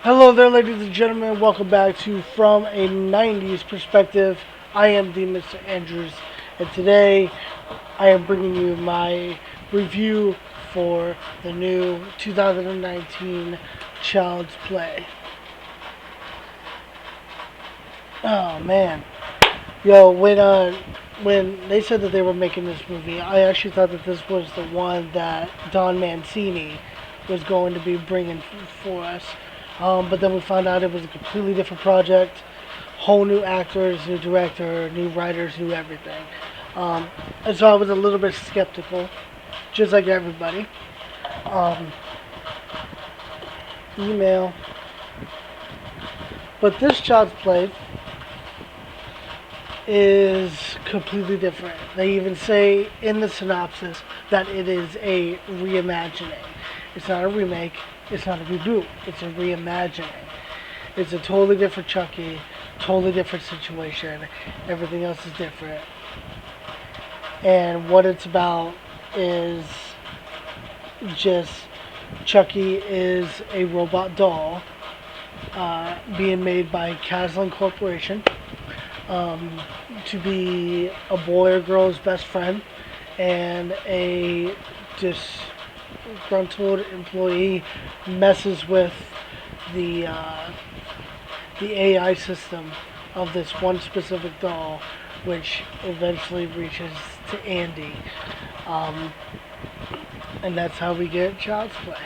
Hello there, ladies and gentlemen. Welcome back to From a 90s Perspective. I am the Mr. Andrews, and today I am bringing you my review for the new 2019 Child's Play. Oh man, yo, when they said that they were making this movie, I actually thought that this was the one that Don Mancini was going to be bringing for us. But then we found out it was a completely different project, whole new actors, new director, new writers, new everything. And so I was a little bit skeptical, just like everybody. Um, email. But this Child's Play is completely different. They even say in the synopsis that it is a reimagining. It's not a remake, it's not a reboot, it's a reimagining. It's a totally different Chucky, totally different situation. Everything else is different. And what it's about is just Chucky is a robot doll being made by Caslin Corporation um, to be a boy or girl's best friend, and a disgruntled employee messes with the the AI system of this one specific doll, which eventually reaches to Andy, um, and that's how we get Child's Play.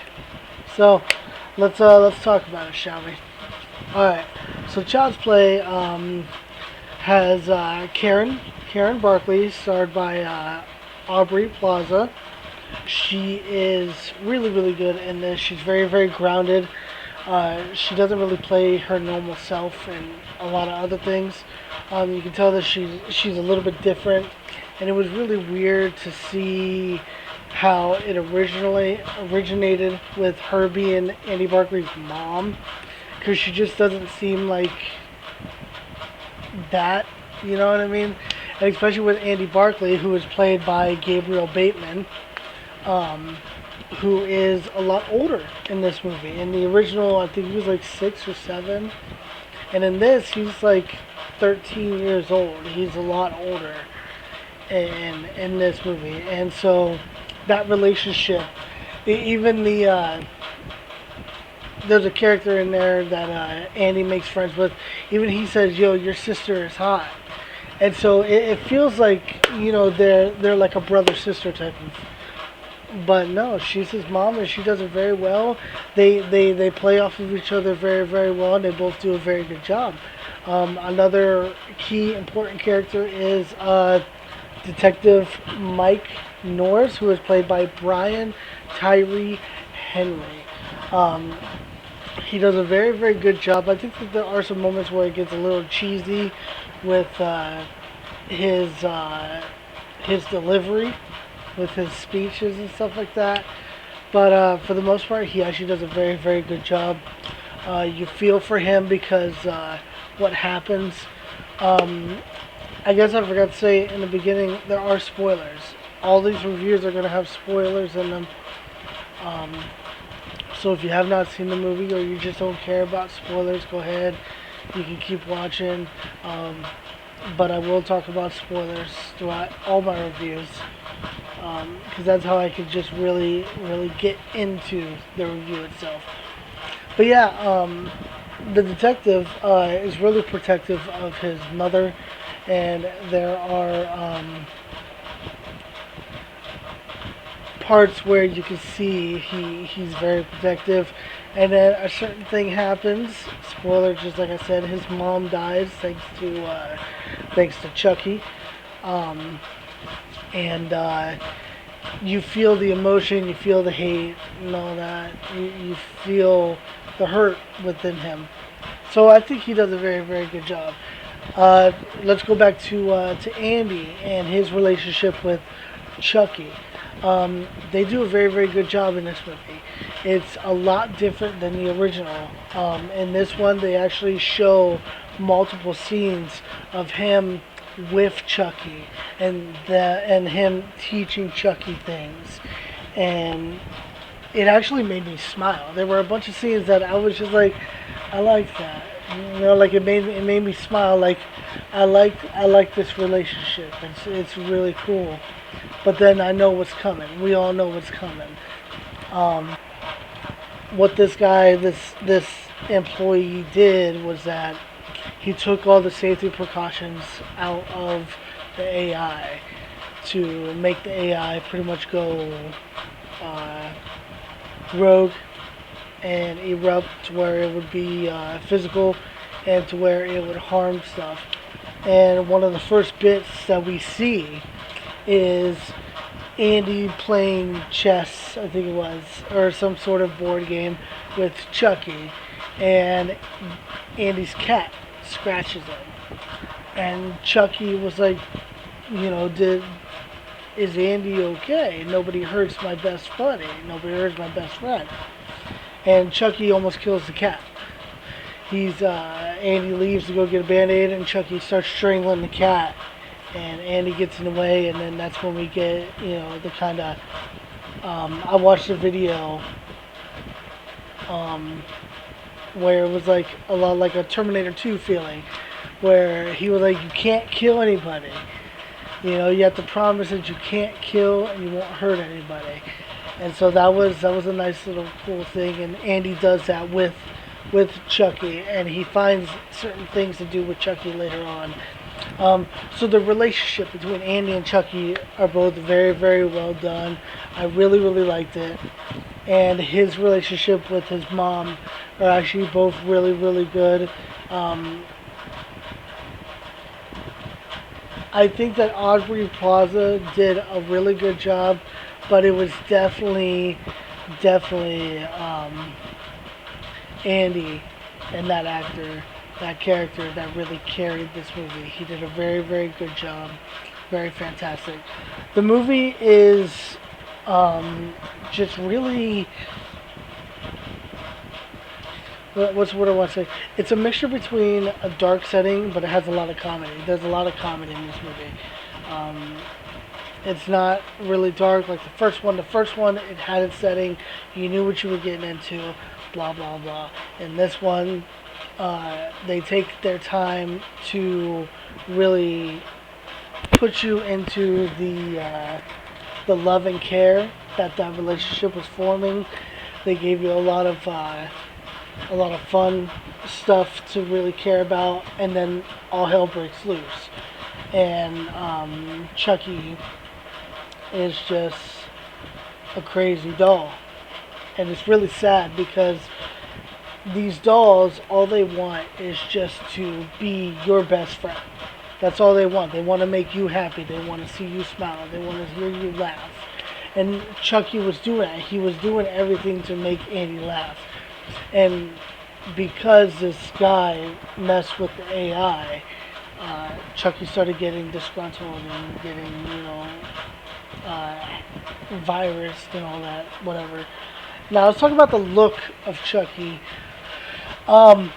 So let's talk about it, shall we? All right. So Child's Play has Karen Barkley, starred by Aubrey Plaza. She is really good in this. She's very grounded. She doesn't really play her normal self in a lot of other things. You can tell that she's a little bit different, and it was really weird to see how it originally originated with her being Andy Barkley's mom, because she just doesn't seem like that, you know what I mean? And especially with Andy Barkley, who is played by Gabriel Bateman, um, who is a lot older in this movie. In the original, I think he was like 6 or 7, and in this, he's like 13 years old. He's a lot older in this movie, and so that relationship, even there's a character in there that Andy makes friends with. Even he says, "Yo, your sister is hot," and so it feels like they're like a brother sister type of. But no, she's his mom, and she does it very well. They play off of each other very well, and they both do a very good job. Another key important character is Detective Mike Norris, who is played by Brian Tyree Henry. Um, he does a very good job. I think that there are some moments where it gets a little cheesy with his his delivery, with his speeches and stuff like that. But for the most part, he actually does a very good job. You feel for him because what happens. Um, I guess I forgot to say in the beginning, there are spoilers. All these reviews are going to have spoilers in them. Um, so if you have not seen the movie, or you just don't care about spoilers, go ahead. You can keep watching. But I will talk about spoilers throughout all my reviews, because that's how I could just really get into the review itself. But yeah, the detective is really protective of his mother, and there are parts where you can see he's very protective, and then a certain thing happens. Spoiler, just like I said, his mom dies thanks to Chucky, um, and you feel the emotion, you feel the hate, and all that. You feel the hurt within him. So I think he does a very good job. Let's go back to Andy and his relationship with Chucky. They do a very good job in this movie. It's a lot different than the original. In this one, they actually show multiple scenes of him with Chucky, and him teaching Chucky things, and it actually made me smile. There were a bunch of scenes that I was just like, I like that. You know, like it made me smile. Like I like this relationship. It's really cool. But then I know what's coming. We all know what's coming. Um, what this employee did was that he took all the safety precautions out of the AI to make the AI pretty much go uh, rogue and erupt to where it would be physical and to where it would harm stuff. And one of the first bits that we see is Andy playing chess, I think it was, or some sort of board game with Chucky, and Andy's cat scratches him. And Chucky was like, you know, is Andy okay? Nobody hurts my best buddy. Nobody hurts my best friend. And Chucky almost kills the cat. Andy leaves to go get a band-aid, and Chucky starts strangling the cat, and Andy gets in the way, and then that's when we get, you know, the kind of, I watched a video, where it was like a lot like a Terminator 2 feeling, where he was like, you can't kill anybody. You know, you have to promise that you can't kill and you won't hurt anybody. And so that was a nice little cool thing, and Andy does that with Chucky, and he finds certain things to do with Chucky later on. So the relationship between Andy and Chucky are both very, very well done. I really, really liked it. And his relationship with his mom are actually both really, really good. I think that Aubrey Plaza did a really good job, but it was definitely Andy and that actor, that character that really carried this movie. He did a very, very good job. Very fantastic. The movie is just really, what's what I want to say? It's a mixture between a dark setting, but it has a lot of comedy. There's a lot of comedy in this movie. It's not really dark like the first one. The first one, it had its setting. You knew what you were getting into, blah, blah, blah. In this one, they take their time to really put you into the love and care that relationship was forming. They gave you a lot of fun stuff to really care about, and then all hell breaks loose. And Chucky is just a crazy doll. And it's really sad because these dolls, all they want is just to be your best friend. That's all they want. They want to make you happy. They want to see you smile. They want to hear you laugh. And Chucky was doing that. He was doing everything to make Andy laugh. And because this guy messed with the AI, Chucky started getting disgruntled and getting, you know, virus and all that, whatever. Now let's talk about the look of Chucky. A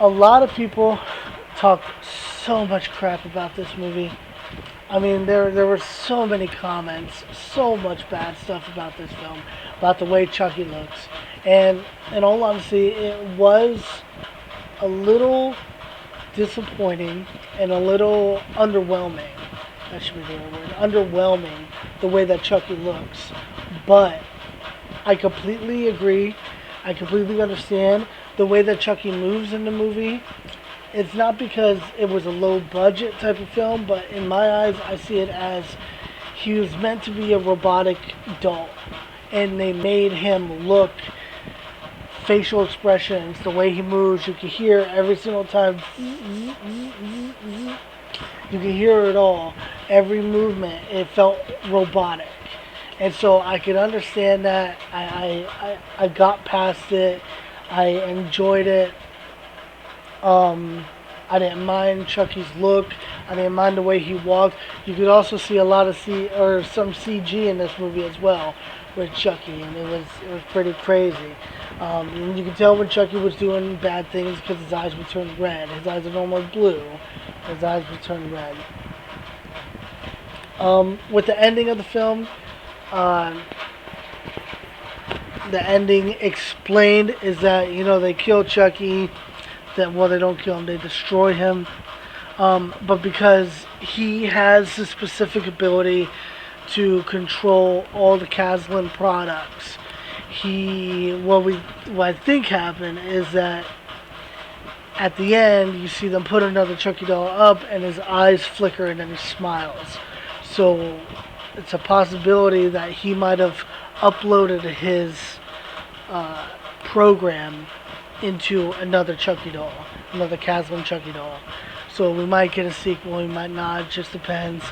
lot of people talk so much crap about this movie. I mean, there were so many comments, so much bad stuff about this film, about the way Chucky looks. And in all honesty, it was a little disappointing and a little underwhelming. That should be the right word. Underwhelming, the way that Chucky looks. But I completely agree. I completely understand the way that Chucky moves in the movie. It's not because it was a low budget type of film, but in my eyes, I see it as he was meant to be a robotic doll. And they made him look, facial expressions, the way he moves, you can hear every single time. You can hear it all. Every movement, it felt robotic. And so I could understand that. I got past it. I enjoyed it. I didn't mind Chucky's look. I didn't mind the way he walked. You could also see a lot of some CG in this movie as well with Chucky, and it was pretty crazy. And you could tell when Chucky was doing bad things because his eyes would turn red. His eyes are normally blue. His eyes would turn red. With the ending of the film, the ending explained is that they kill Chucky. That well, they don't kill him; they destroy him. But because he has the specific ability to control all the Caslin products, what I think happened is that at the end you see them put another Chucky doll up, and his eyes flicker, and then he smiles. So it's a possibility that he might have uploaded his program into another Chucky doll, another Caslin Chucky doll. So we might get a sequel, we might not, it just depends.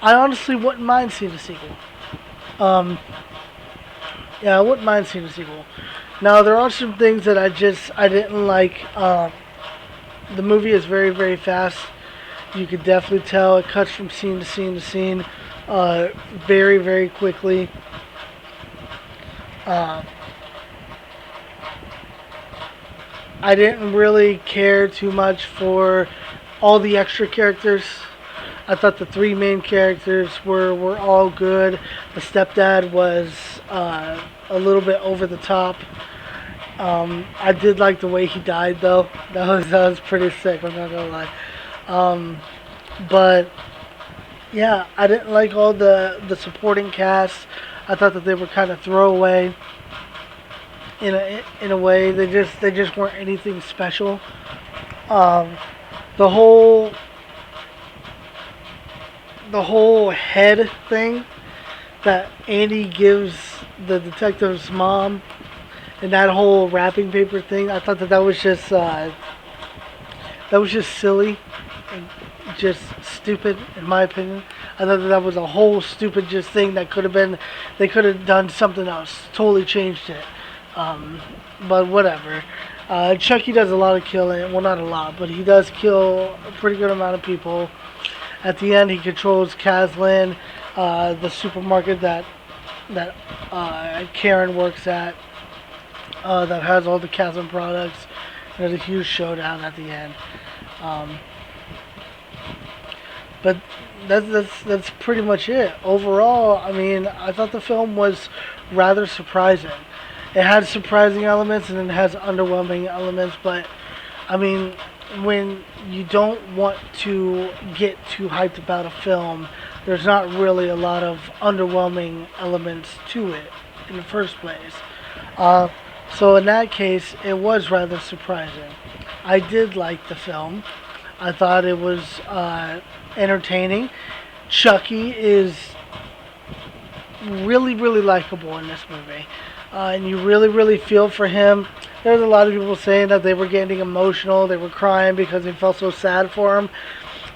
I honestly wouldn't mind seeing a sequel. Yeah, I wouldn't mind seeing a sequel. Now, there are some things that I didn't like. The movie is very, very fast. You could definitely tell it cuts from scene to scene to scene very, very quickly. I didn't really care too much for all the extra characters. I thought the three main characters were all good. The stepdad was a little bit over the top. I did like the way he died, though. That was pretty sick. I'm not gonna lie. But yeah, I didn't like all the supporting cast. I thought that they were kind of throwaway. In a way, they just weren't anything special. The whole head thing that Andy gives the detective's mom, and that whole wrapping paper thing, I thought that was just silly and just stupid, in my opinion. I thought that was a whole stupid just thing that they could have done something else, totally changed it. But whatever. Chucky does a lot of killing. Well, not a lot, but he does kill a pretty good amount of people. At the end, he controls Caslin, the supermarket that Karen works at, that has all the Caslin products. There's a huge showdown at the end. But that's pretty much it. Overall, I mean, I thought the film was rather surprising. It has surprising elements and it has underwhelming elements, but I mean, when you don't want to get too hyped about a film, there's not really a lot of underwhelming elements to it in the first place. So in that case, it was rather surprising. I did like the film. I thought it was entertaining. Chucky is really, really likable in this movie. And you really, really feel for him. There's a lot of people saying that they were getting emotional, they were crying because they felt so sad for him.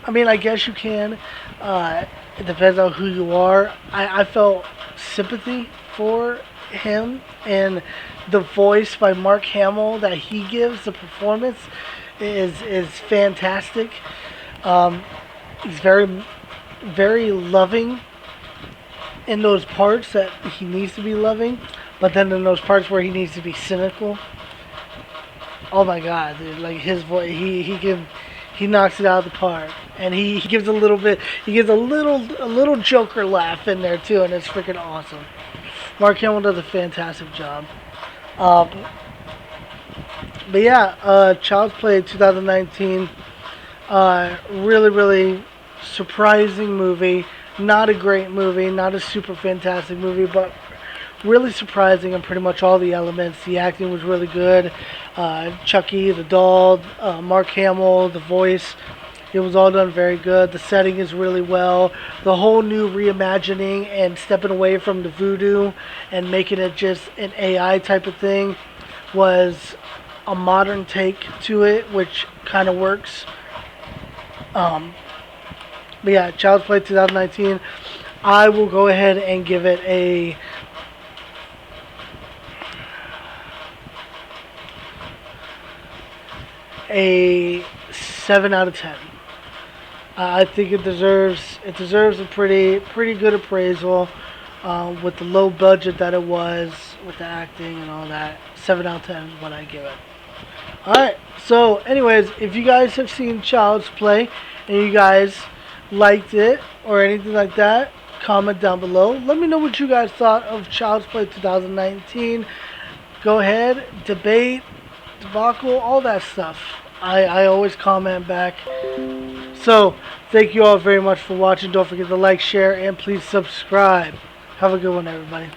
I mean, I guess you can. It depends on who you are. I felt sympathy for him, and the voice by Mark Hamill that he gives, the performance, is fantastic. He's very, very loving in those parts that he needs to be loving. But then in those parts where he needs to be cynical, oh my god, dude! Like his voice, he knocks it out of the park, and he gives a little Joker laugh in there too, and it's freaking awesome. Mark Hamill does a fantastic job. But yeah, Child's Play 2019, really, really surprising movie. Not a great movie, not a super fantastic movie, but really surprising in pretty much all the elements. The acting was really good. Chucky, the doll, Mark Hamill, the voice, it was all done very good. The setting is really well. The whole new reimagining and stepping away from the voodoo and making it just an AI type of thing was a modern take to it, which kind of works. But yeah, Child's Play 2019, I will go ahead and give it a 7 out of 10. I think it deserves a pretty good appraisal with the low budget that it was, with the acting and all that. 7 out of 10 is what I give it. Alright, so anyways, if you guys have seen Child's Play and you guys liked it or anything like that, comment down below. Let me know what you guys thought of Child's Play 2019. go ahead, debate, debacle, all that stuff. I always comment back. So, thank you all very much for watching. Don't forget to like, share, and please subscribe. Have a good one, everybody.